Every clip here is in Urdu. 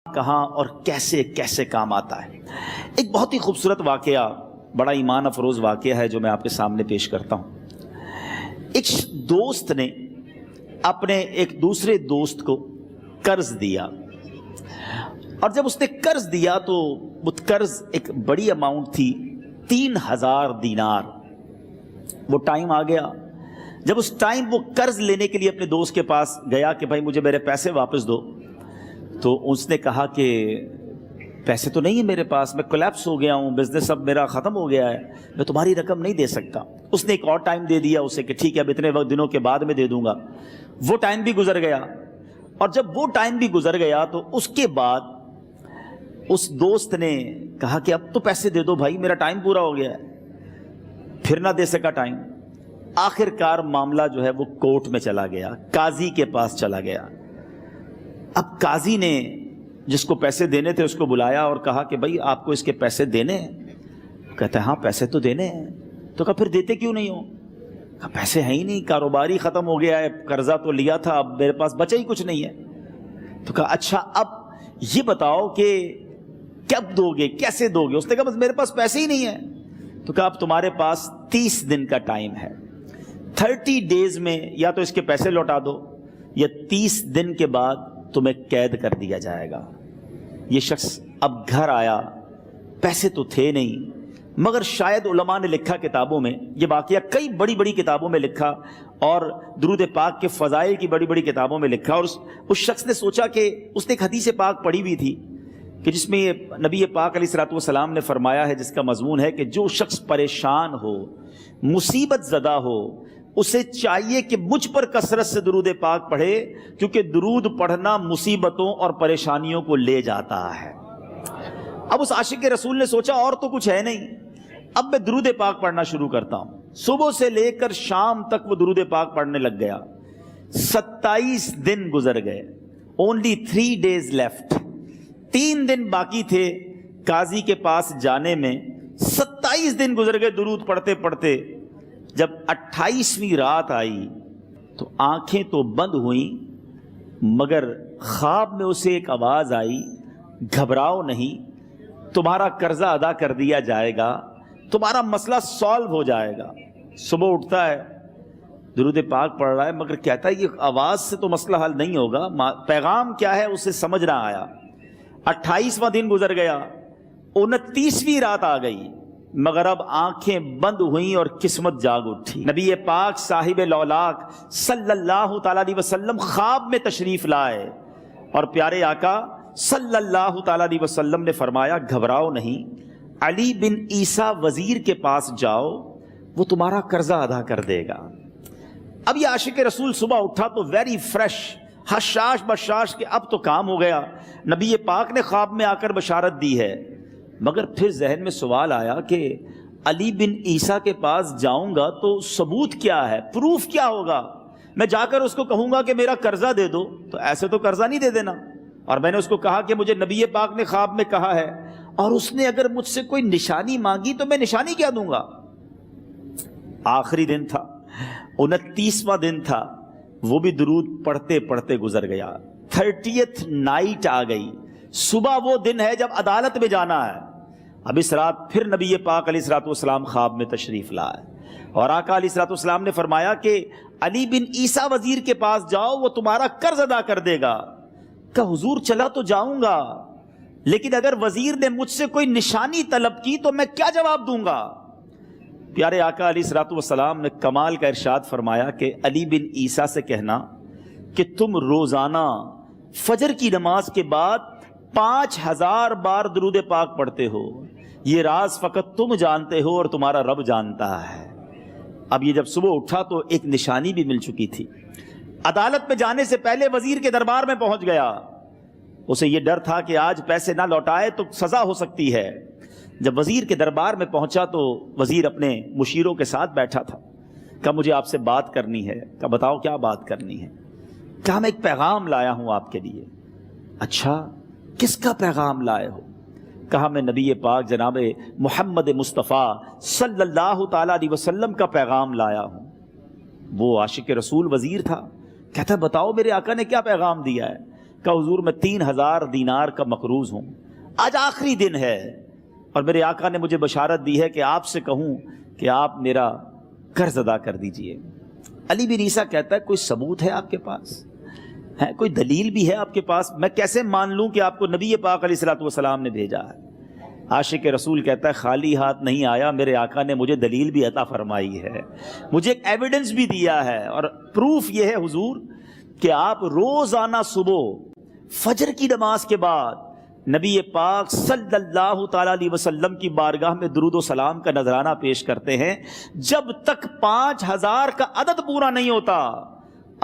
کہاں اور کیسے کیسے کام آتا ہے۔ ایک بہت ہی خوبصورت واقعہ، بڑا ایمان افروز واقعہ ہے جو میں آپ کے سامنے پیش کرتا ہوں۔ ایک دوست نے اپنے ایک دوسرے دوست کو قرض دیا، اور جب اس نے قرض دیا تو وہ قرض ایک بڑی اماؤنٹ تھی، 3000 دینار۔ وہ ٹائم آ گیا جب اس ٹائم وہ قرض لینے کے لیے اپنے دوست کے پاس گیا کہ بھائی مجھے میرے پیسے واپس دو، تو اس نے کہا کہ پیسے تو نہیں ہے میرے پاس، میں کولیپس ہو گیا ہوں، بزنس اب میرا ختم ہو گیا ہے، میں تمہاری رقم نہیں دے سکتا۔ اس نے ایک اور ٹائم دے دیا اسے کہ ٹھیک ہے اب اتنے دنوں کے بعد میں دے دوں گا۔ وہ ٹائم بھی گزر گیا، اور جب وہ ٹائم بھی گزر گیا تو اس کے بعد اس دوست نے کہا کہ اب تو پیسے دے دو بھائی، میرا ٹائم پورا ہو گیا ہے۔ پھر نہ دے سکا ٹائم۔ آخر کار معاملہ جو ہے وہ کورٹ میں چلا گیا، قاضی کے پاس چلا گیا۔ اب قاضی نے جس کو پیسے دینے تھے اس کو بلایا اور کہا کہ بھائی آپ کو اس کے پیسے دینے ہیں؟ کہتا ہے ہاں پیسے تو دینے ہیں۔ تو کہا پھر دیتے کیوں نہیں ہو؟ کہا پیسے ہیں ہی نہیں، کاروبار ہی ختم ہو گیا ہے، قرضہ تو لیا تھا، اب میرے پاس بچا ہی کچھ نہیں ہے۔ تو کہا اچھا اب یہ بتاؤ کہ کب دو گے، کیسے دو گے؟ اس نے کہا بس میرے پاس پیسے ہی نہیں ہیں۔ تو کہا اب تمہارے پاس 30 دن کا ٹائم ہے، 30 ڈیز میں یا تو اس کے پیسے لوٹا دو یا 30 دن کے بعد تمہیں قید کر دیا جائے گا۔ یہ شخص اب گھر آیا، پیسے تو تھے نہیں، مگر شاید علماء نے لکھا کتابوں میں، یہ واقعہ کئی بڑی بڑی کتابوں میں لکھا اور درود پاک کے فضائل کی بڑی بڑی کتابوں میں لکھا، اور اس شخص نے سوچا کہ اس نے ایک حدیث پاک پڑھی ہوئی تھی کہ جس میں یہ نبی پاک علیہ الصلوۃ والسلام نے فرمایا ہے، جس کا مضمون ہے کہ جو شخص پریشان ہو، مصیبت زدہ ہو، اسے چاہیے کہ مجھ پر کثرت سے درود پاک پڑھے، کیونکہ درود پڑھنا مصیبتوں اور پریشانیوں کو لے جاتا ہے۔ اب اس عاشق رسول نے سوچا اور تو کچھ ہے نہیں، اب میں درود پاک پڑھنا شروع کرتا ہوں۔ صبح سے لے کر شام تک وہ درود پاک پڑھنے لگ گیا۔ 27 دن گزر گئے، only 3 days left، 3 دن باقی تھے قاضی کے پاس جانے میں۔ 27 دن گزر گئے درود پڑھتے پڑھتے۔ جب 28ویں رات آئی تو آنکھیں تو بند ہوئیں، مگر خواب میں اسے ایک آواز آئی، گھبراؤ نہیں، تمہارا قرضہ ادا کر دیا جائے گا، تمہارا مسئلہ سالو ہو جائے گا۔ صبح اٹھتا ہے، درود پاک پڑھ رہا ہے، مگر کہتا ہے یہ آواز سے تو مسئلہ حل نہیں ہوگا، پیغام کیا ہے اسے سمجھ نہ آیا۔ 28واں دن گزر گیا، 29ویں رات آ گئی، مگر اب آنکھیں بند ہوئیں اور قسمت جاگ اٹھی۔ نبی پاک صاحب لولاک صلی اللہ تعالیٰ علیہ وسلم خواب میں تشریف لائے، اور پیارے آقا صلی اللہ تعالیٰ علیہ وسلم نے فرمایا گھبراؤ نہیں، علی بن عیسیٰ وزیر کے پاس جاؤ، وہ تمہارا قرضہ ادا کر دے گا۔ اب یہ عاشق رسول صبح اٹھا تو ویری فریش، حشاش بشاش کہ اب تو کام ہو گیا، نبی پاک نے خواب میں آ کر بشارت دی ہے۔ مگر پھر ذہن میں سوال آیا کہ علی بن عیسیٰ کے پاس جاؤں گا تو ثبوت کیا ہے، پروف کیا ہوگا؟ میں جا کر اس کو کہوں گا کہ میرا قرضہ دے دو، تو ایسے تو قرضہ نہیں دے دینا، اور میں نے اس کو کہا کہ مجھے نبی پاک نے خواب میں کہا ہے، اور اس نے اگر مجھ سے کوئی نشانی مانگی تو میں نشانی کیا دوں گا؟ آخری دن تھا، 29واں دن تھا، وہ بھی درود پڑھتے پڑھتے گزر گیا۔ 30th نائٹ آ گئی، صبح وہ دن ہے جب عدالت میں جانا ہے۔ اب اس رات پھر نبی پاک علیہ الصلوۃ والسلام خواب میں تشریف لائے، اور آقا علیہ الصلوۃ والسلام نے فرمایا کہ علی بن عیسیٰ وزیر کے پاس جاؤ، وہ تمہارا قرض ادا کر دے گا۔ کہ حضور چلا تو جاؤں گا، لیکن اگر وزیر نے مجھ سے کوئی نشانی طلب کی تو میں کیا جواب دوں گا؟ پیارے آقا علیہ الصلوۃ والسلام نے کمال کا ارشاد فرمایا کہ علی بن عیسیٰ سے کہنا کہ تم روزانہ فجر کی نماز کے بعد 5000 بار درود پاک پڑھتے ہو، یہ راز فقط تم جانتے ہو اور تمہارا رب جانتا ہے۔ اب یہ جب صبح اٹھا تو ایک نشانی بھی مل چکی تھی۔ عدالت میں جانے سے پہلے وزیر کے دربار میں پہنچ گیا، اسے یہ ڈر تھا کہ آج پیسے نہ لوٹائے تو سزا ہو سکتی ہے۔ جب وزیر کے دربار میں پہنچا تو وزیر اپنے مشیروں کے ساتھ بیٹھا تھا۔ کہا مجھے آپ سے بات کرنی ہے۔ کہا بتاؤ کیا بات کرنی ہے؟ کہا میں ایک پیغام لایا ہوں آپ کے لیے۔ اچھا کس کا پیغام لائے ہو؟ کہا میں نبی پاک جناب محمد مصطفیٰ صلی اللہ تعالیٰ علیہ وسلم کا پیغام لایا ہوں۔ وہ عاشق رسول وزیر تھا، کہتا بتاؤ میرے آقا نے کیا پیغام دیا ہے؟ کہ حضور میں 3000 دینار کا مقروض ہوں، آج آخری دن ہے اور میرے آقا نے مجھے بشارت دی ہے کہ آپ سے کہوں کہ آپ میرا قرض ادا کر دیجئے۔ علی بن عیسیٰ کہتا ہے کوئی ثبوت ہے آپ کے پاس؟ ہے کوئی دلیل بھی ہے آپ کے پاس؟ میں کیسے مان لوں کہ آپ کو نبی پاک علیہ الصلوۃ والسلام نے بھیجا ہے؟ عاشق رسول کہتا ہے خالی ہاتھ نہیں آیا، میرے آقا نے مجھے دلیل بھی عطا فرمائی ہے، مجھے ایک ایویڈنس بھی دیا ہے، اور پروف یہ ہے حضور کہ آپ روزانہ صبح فجر کی نماز کے بعد نبی پاک صلی اللہ تعالیٰ علیہ وسلم کی بارگاہ میں درود و سلام کا نذرانہ پیش کرتے ہیں۔ جب تک 5000 کا عدد پورا نہیں ہوتا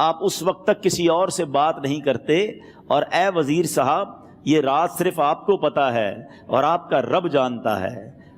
آپ اس وقت تک کسی اور سے بات نہیں کرتے، اور اے وزیر صاحب یہ رات صرف آپ کو پتہ ہے اور آپ کا رب جانتا ہے۔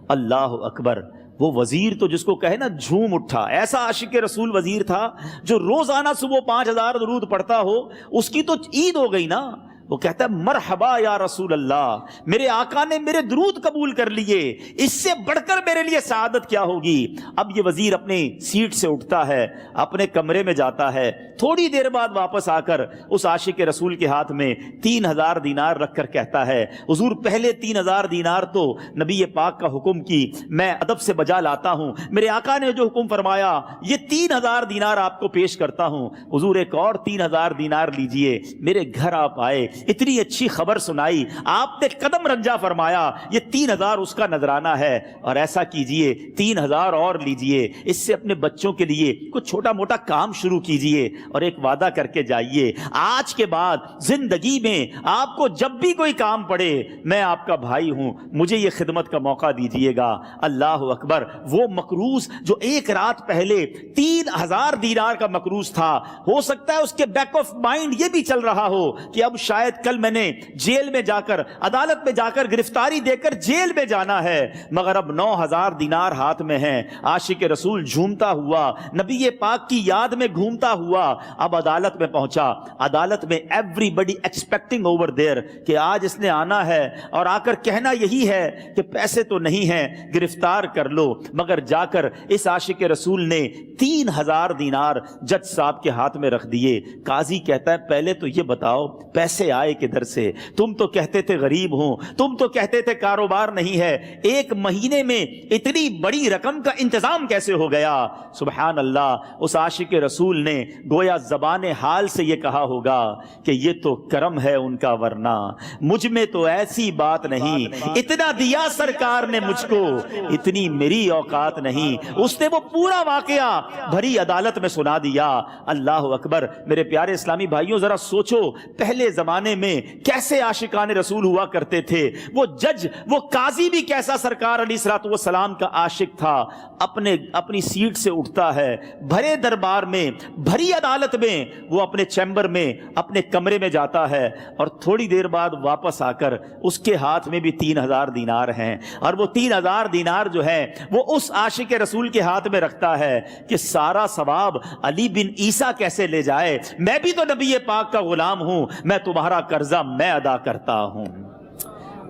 اللہ اکبر! وہ وزیر تو جس کو کہے نا جھوم اٹھا، ایسا عاشق رسول وزیر تھا جو روزانہ صبح 5000 درود پڑھتا ہو، اس کی تو عید ہو گئی نا۔ وہ کہتا ہے مرحبا یا رسول اللہ، میرے آقا نے میرے درود قبول کر لیے، اس سے بڑھ کر میرے لیے سعادت کیا ہوگی۔ اب یہ وزیر اپنی سیٹ سے اٹھتا ہے، اپنے کمرے میں جاتا ہے، تھوڑی دیر بعد واپس آ کر اس عاشق رسول کے ہاتھ میں 3000 دینار رکھ کر کہتا ہے حضور پہلے 3000 دینار تو نبی پاک کا حکم کی میں ادب سے بجا لاتا ہوں، میرے آقا نے جو حکم فرمایا یہ 3000 دینار آپ کو پیش کرتا ہوں، حضور ایک اور 3000 دینار لیجئے۔ میرے گھر آپ آئے، اتنی اچھی خبر سنائی، آپ نے قدم رنجا فرمایا، یہ 3000 اس کا نذرانہ ہے، اور ایسا کیجئے 3000 اور لیجئے، اس سے اپنے بچوں کے لیے کچھ چھوٹا موٹا کام شروع کیجئے، اور ایک وعدہ کر کے جائیے آج کے بعد زندگی میں آپ کو جب بھی کوئی کام پڑے میں آپ کا بھائی ہوں، مجھے یہ خدمت کا موقع دیجئے گا۔ اللہ اکبر! وہ مقروض جو ایک رات پہلے 3000 دینار کا مقروض تھا، ہو سکتا ہے اس کے بیک آف مائنڈ یہ بھی چل رہا ہو کہ اب شاید کل میں نے جیل میں جا کر عدالت میں جا کر گرفتاری دے کر جیل میں جانا ہے، مگر اب 9000 دینار ہاتھ میں ہیں۔ عاشق رسول جھومتا ہوا نبی پاک کی یاد میں گھومتا ہوا اب عدالت میں پہنچا۔ عدالت میں everybody expecting over there کہ آج اس نے آنا ہے اور آ کر کہنا یہی ہے کہ پیسے تو نہیں ہیں، گرفتار کر لو، مگر جا کر اس عاشق رسول نے 3000 دینار جج صاحب کے ہاتھ میں رکھ دیے۔ قاضی کہتا ہے پہلے تو یہ بتاؤ پیسے آئے کدھر سے؟ تم تو کہتے تھے غریب ہوں، تم تو کہتے تھے کاروبار نہیں ہے، ایک مہینے میں اتنی بڑی رقم کا انتظام کیسے ہو گیا؟ سبحان اللہ! اس عاشق رسول نے گویا زبان حال سے یہ کہا ہوگا کہ یہ تو کرم ہے ان کا، ورنہ مجھ میں تو ایسی بات نہیں، اتنا دیا سرکار نے مجھ کو، اتنی میری اوقات نہیں۔ اس نے وہ پورا واقعہ بھری عدالت میں سنا دیا۔ اللہ اکبر! میرے پیارے اسلامی بھائیوں ذرا سوچو پہلے زمانے میں کیسے عاشقان رسول ہوا کرتے تھے، وہ جج وہ قاضی بھی کیسا سرکار علیہ الصلوۃ والسلام کا عاشق تھا۔ اپنی سیٹ سے اٹھتا ہے، بھرے دربار میں بھری عدالت میں وہ اپنے چیمبر میں اپنے کمرے میں جاتا ہے، اور تھوڑی دیر بعد واپس آ کر اس کے ہاتھ میں بھی 3000 دینار ہیں، اور وہ 3000 دینار جو ہے وہ اس عاشق رسول کے ہاتھ میں رکھتا ہے کہ سارا ثواب علی بن عیسیٰ کیسے لے جائے، میں بھی تو نبی پاک کا غلام ہوں، میں تمہارا قرضہ میں ادا کرتا ہوں۔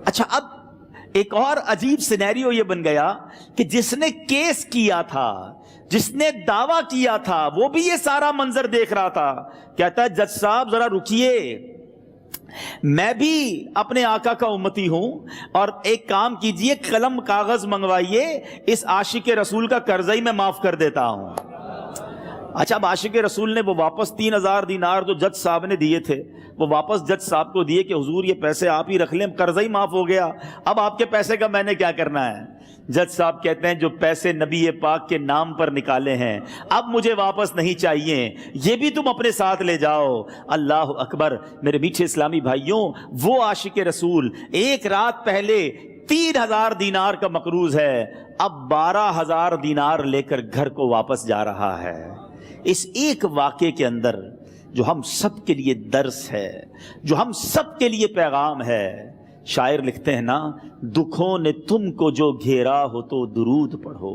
اچھا، اب ایک اور عجیب سینیریو یہ بن گیا کہ جس نے کیس کیا تھا، جس نے دعویٰ کیا تھا، وہ بھی یہ سارا منظر دیکھ رہا تھا۔ کہتا ہے جج صاحب ذرا رکیے، میں بھی اپنے آقا کا امتی ہوں، اور ایک کام کیجئے قلم کاغذ منگوائیے، اس عاشق رسول کا قرضہ ہی میں معاف کر دیتا ہوں۔ اچھا، اب عاشق رسول نے وہ واپس 3000 دینار جو جج صاحب نے دیے تھے وہ واپس جج صاحب کو دیے کہ حضور یہ پیسے آپ ہی رکھ لیں، قرضہ ہی معاف ہو گیا، اب آپ کے پیسے کا میں نے کیا کرنا ہے؟ جج صاحب کہتے ہیں جو پیسے نبی پاک کے نام پر نکالے ہیں اب مجھے واپس نہیں چاہیے، یہ بھی تم اپنے ساتھ لے جاؤ۔ اللہ اکبر! میرے میٹھے اسلامی بھائیوں، وہ عاشق رسول ایک رات پہلے 3000 دینار کا مقروض ہے، اب 12000 دینار لے کر گھر کو واپس جا رہا ہے۔ اس ایک واقعے کے اندر جو ہم سب کے لیے درس ہے، جو ہم سب کے لیے پیغام ہے، شاعر لکھتے ہیں نا، دکھوں نے تم کو جو گھیرا ہو تو درود پڑھو،